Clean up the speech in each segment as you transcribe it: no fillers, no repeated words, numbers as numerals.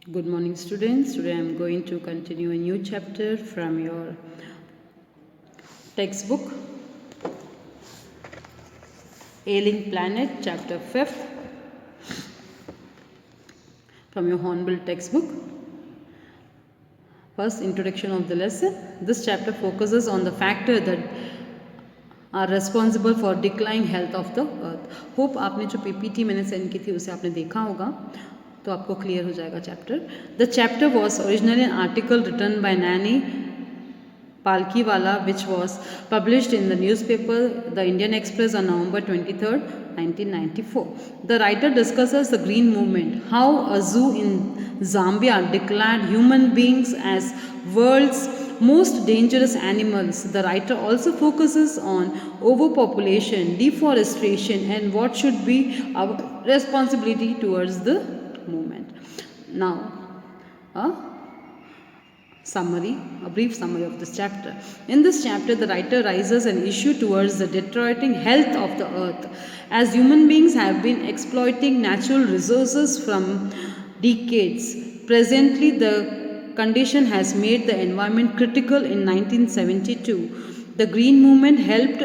Good morning, students. Today I am going to continue a new chapter from your textbook, Ailing Planet, chapter 5th, from your Hornbill textbook. First, introduction of the lesson. This chapter focuses on the factor that are responsible for declining health of the earth. Hope आपने जो PPT मैंने send की थी उसे आपने देखा होगा, तो आपको क्लियर हो जाएगा chapter. The chapter was originally an article written by Nani Palkiwala, which was published in the newspaper The Indian Express on November 23rd, 1994. The writer discusses the green movement, how a zoo in Zambia declared human beings as world's most dangerous animals. The writer also focuses on overpopulation, deforestation, and what should be our responsibility towards the movement. Now, a brief summary of this chapter. In this chapter, the writer raises an issue towards the deteriorating health of the earth. As human beings have been exploiting natural resources from decades, presently the condition has made the environment critical. In 1972, the Green Movement helped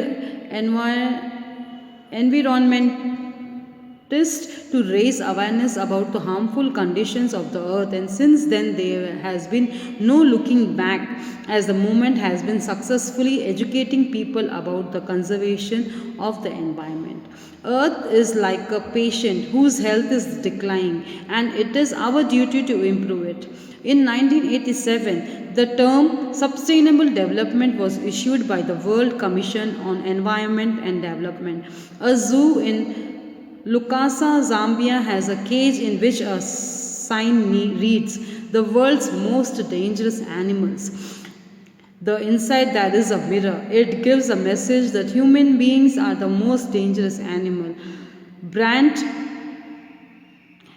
environmentalists to raise awareness about the harmful conditions of the earth, and since then there has been no looking back, as the movement has been successfully educating people about the conservation of the environment. Earth is like a patient whose health is declining, and it is our duty to improve it. In 1987, the term Sustainable Development was issued by the World Commission on Environment and Development. A zoo in Lukasa, Zambia has a cage in which a sign reads, "The world's most dangerous animals." The inside there is a mirror. It gives a message that human beings are the most dangerous animal. Brandt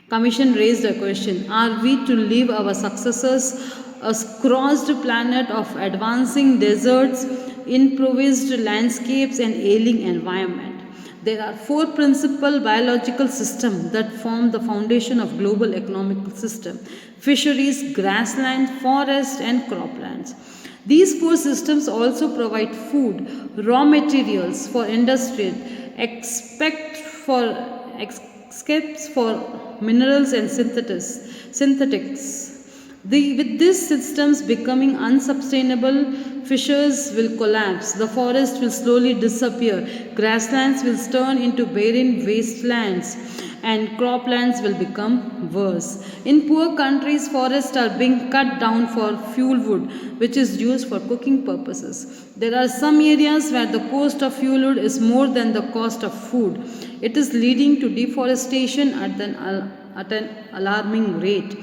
Commission raised a question: are we to leave our successors a scorched planet of advancing deserts, improvised landscapes, and ailing environment? There are four principal biological systems that form the foundation of global economic system: fisheries, grassland, forest, and croplands. These four systems also provide food, raw materials for industry, escapes for minerals and synthetics. With these systems becoming unsustainable, fishers will collapse, the forest will slowly disappear, grasslands will turn into barren wastelands, and croplands will become worse. In poor countries, forests are being cut down for fuel wood, which is used for cooking purposes. There are some areas where the cost of fuel wood is more than the cost of food. It is leading to deforestation at an alarming rate.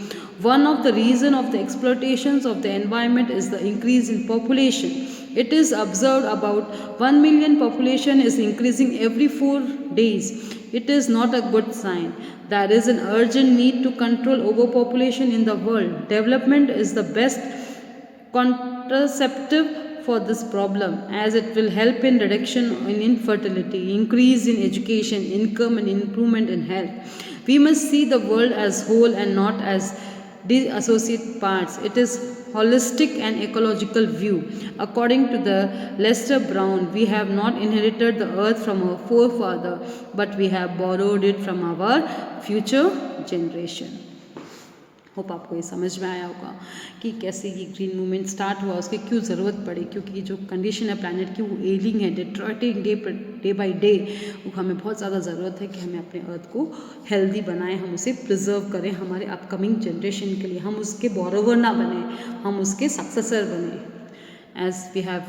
One of the reasons of the exploitations of the environment is the increase in population. It is observed about 1 million population is increasing every 4 days. It is not a good sign. There is an urgent need to control overpopulation in the world. Development is the best contraceptive for this problem, as it will help in reduction in infertility, increase in education, income, and improvement in health. We must see the world as whole and not as dissociate parts. It is holistic and ecological view. According to the Lester Brown, we have not inherited the earth from our forefather, but we have borrowed it from our future generation. Hope आपको ये समझ में आया होगा कि कैसे ये green movement start हुआ, उसकी क्यों ज़रूरत पड़ी, क्योंकि जो कंडीशन है प्लानट की वो एलिंग है, डिट्रॉइटिंग डे बाय डे. हमें बहुत ज़्यादा ज़रूरत है कि हमें अपने अर्थ को हेल्दी बनाएं, हम उसे प्रिजर्व करें हमारे अपकमिंग जनरेशन के लिए. हम उसके बोरोवर ना बने, हम उसके सक्सेसर बने, as we have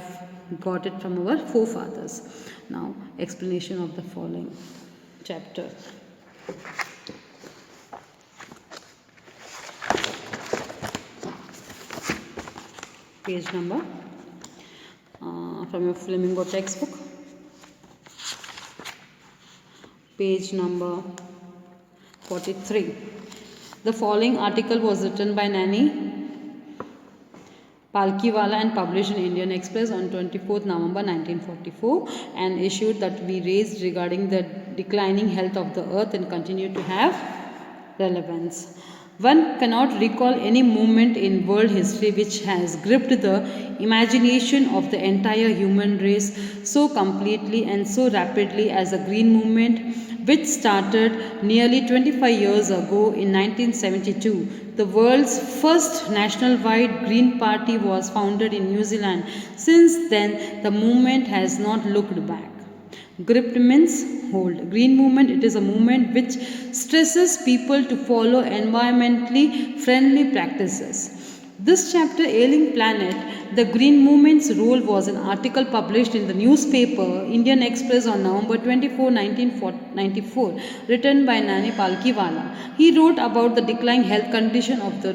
got it from our forefathers. Now explanation of the following chapter. Page number from your Flamingo textbook, page number 43. The following article was written by Nani Palkiwala and published in Indian Express on 24th November 1944, and issued that we raised regarding the declining health of the earth and continue to have relevance. One cannot recall any movement in world history which has gripped the imagination of the entire human race so completely and so rapidly as the Green Movement, which started nearly 25 years ago in 1972. The world's first national-wide Green Party was founded in New Zealand. Since then, the movement has not looked back. Gripped means hold. Green movement, it is a movement which stresses people to follow environmentally friendly practices. This chapter, Ailing Planet, the Green Movement's role, was an article published in the newspaper Indian Express on November 24, 1994, written by Nani Palkiwala. He wrote about the declining health condition of the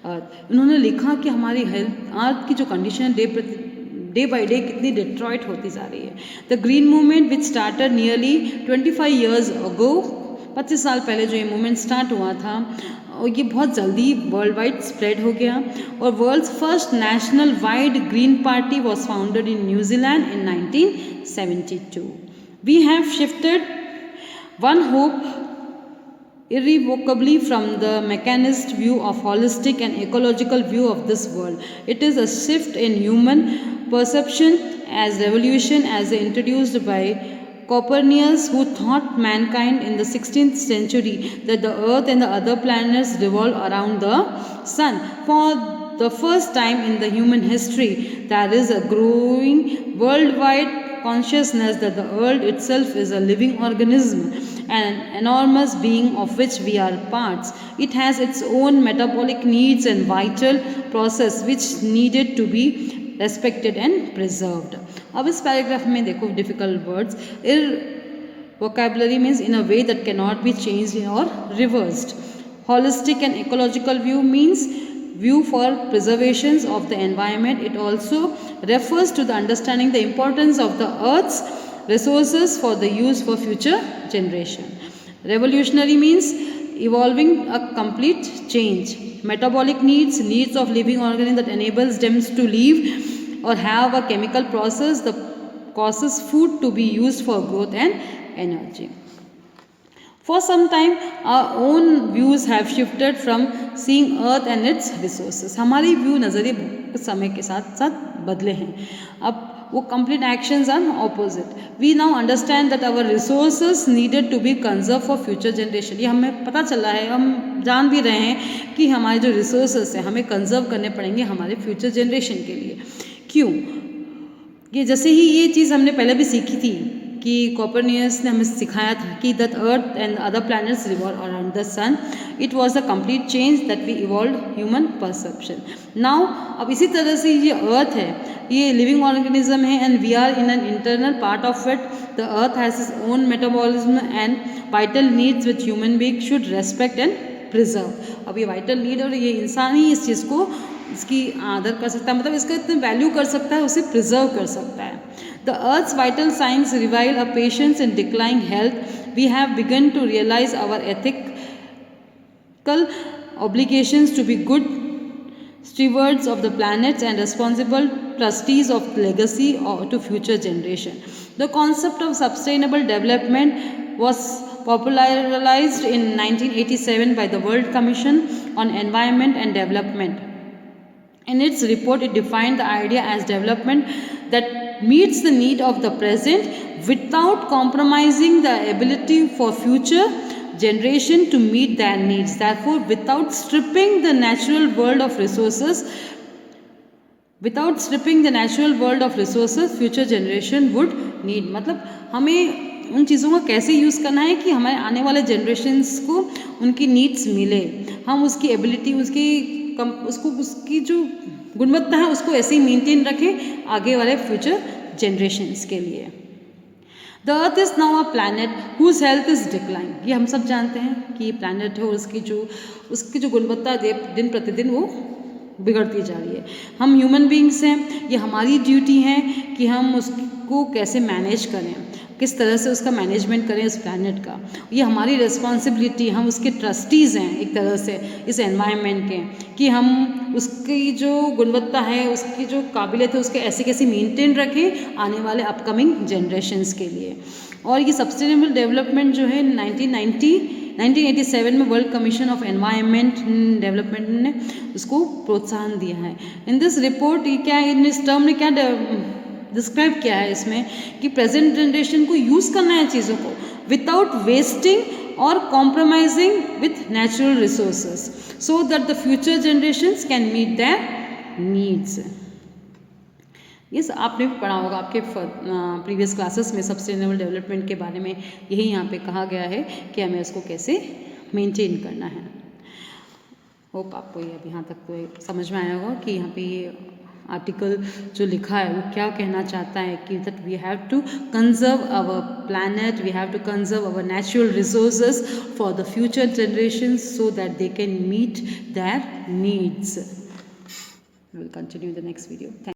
earth. उन्होंने लिखा कि हमारी health अर्थ की जो condition है day by day कितनी Detroit होती जा रही है. The green movement which started nearly 25 years ago, 25 साल पहले जो ये मूवमेंट स्टार्ट हुआ था, और ये बहुत जल्दी वर्ल्ड वाइड स्प्रेड हो गया. और world's first national wide green party was founded in New Zealand in 1972. We have shifted one hope irrevocably from the mechanist view of holistic and ecological view of this world. It is a shift in human perception as revolution as introduced by Copernicus, who taught mankind in the 16th century that the earth and the other planets revolve around the sun. For the first time in the human history, there is a growing worldwide consciousness that the world itself is a living organism, an enormous being of which we are parts. It has its own metabolic needs and vital process which needed to be respected and preserved. अब इस paragraph में देखो difficult words. Vocabulary means in a way that cannot be changed or reversed. Holistic and ecological view means view for preservations of the environment. It also refers to the understanding the importance of the earth's resources for the use for future generation. Revolutionary means evolving a complete change. Metabolic needs of living organisms that enables them to live or have a chemical process that causes food to be used for growth and energy. For some time, our own views have shifted from seeing earth and its resources. हमारी view नज़रिए समय के साथ साथ बदले हैं. अब वो complete actions are opposite. We now understand that our resources needed to be conserved for future generation. ये हमें पता चला है, हम जान भी रहे हैं कि हमारे जो resources हैं हमें conserve करने पड़ेंगे हमारे future generation के लिए. क्यों? ये जैसे ही ये चीज़ हमने पहले भी सीखी थी कि कॉपरनिकस ने हमें सिखाया था कि that earth and other planets revolve around the sun. It was a complete change that we evolve human perception. Now अब इसी तरह से ये अर्थ है, ये लिविंग ऑर्गेनिज्म है and we are in an internal part of it. The earth has its own metabolism and vital needs which human being should respect and preserve. अब ये वाइटल नीड और ये इंसान ही इस चीज़ को इसकी आदर कर सकता है, मतलब इसका इतना वैल्यू कर सकता है, उसे प्रिजर्व कर सकता है. The earth's vital signs reveal a patience in declining health. We have begun to realize our ethical obligations to be good stewards of the planet and responsible trustees of legacy to future generation. The concept of sustainable development was popularized in 1987 by the World Commission on Environment and Development. In its report, it defined the idea as development that meets the need of the present without compromising the ability for future generation to meet their needs. Therefore, without stripping the natural world of resources, future generation would need. मतलब हमें उन चीज़ों को कैसे use करना है कि हमारे आने वाले जनरेशन्स को उनकी नीड्स मिले, हम उसकी एबिलिटी उसकी जो गुणवत्ता है उसको ऐसे ही मेंटेन रखें आगे वाले फ्यूचर जनरेशन्स के लिए. The earth is now a planet whose health is decline. ये हम सब जानते हैं कि ये प्लैनेट है और उसकी जो गुणवत्ता दिन प्रतिदिन वो बिगड़ती जा रही है. हम ह्यूमन बीइंग्स हैं, ये हमारी ड्यूटी है कि हम उसको कैसे मैनेज करें, किस तरह से उसका मैनेजमेंट करें इस प्लैनेट का. ये हमारी रिस्पॉन्सिबिलिटी, हम उसके ट्रस्टीज़ हैं एक तरह से इस एनवायरनमेंट के, कि हम उसकी जो गुणवत्ता है, उसकी जो काबिलियत है, उसके ऐसे कैसे मेंटेन रखें आने वाले अपकमिंग जनरेशन्स के लिए. और ये सस्टेनेबल डेवलपमेंट जो है 1987 में world commission of environment development ने उसको प्रोत्साहन दिया है। इन दिस रिपोर्ट ये क्या, इन इस टर्म ने क्या डिस्क्राइब किया है इसमें कि प्रेजेंट जनरेशन को यूज़ करना है चीज़ों को विदाउट वेस्टिंग और compromising with natural resources so that the future generations can meet their needs. Yes, आपने भी पढ़ा होगा आपके प्रीवियस क्लासेस में सस्टेनेबल डेवलपमेंट के बारे में, यही यहाँ पे कहा गया है कि हमें उसको कैसे मेंटेन करना है। होप आपको ये अभी यहाँ तक तो समझ में आया होगा कि यहाँ पे ये आर्टिकल जो लिखा है वो क्या कहना चाहता है कि that we have to conserve our planet, we have to conserve our natural resources for the future generations so that they can meet their needs. We will continue in the next video.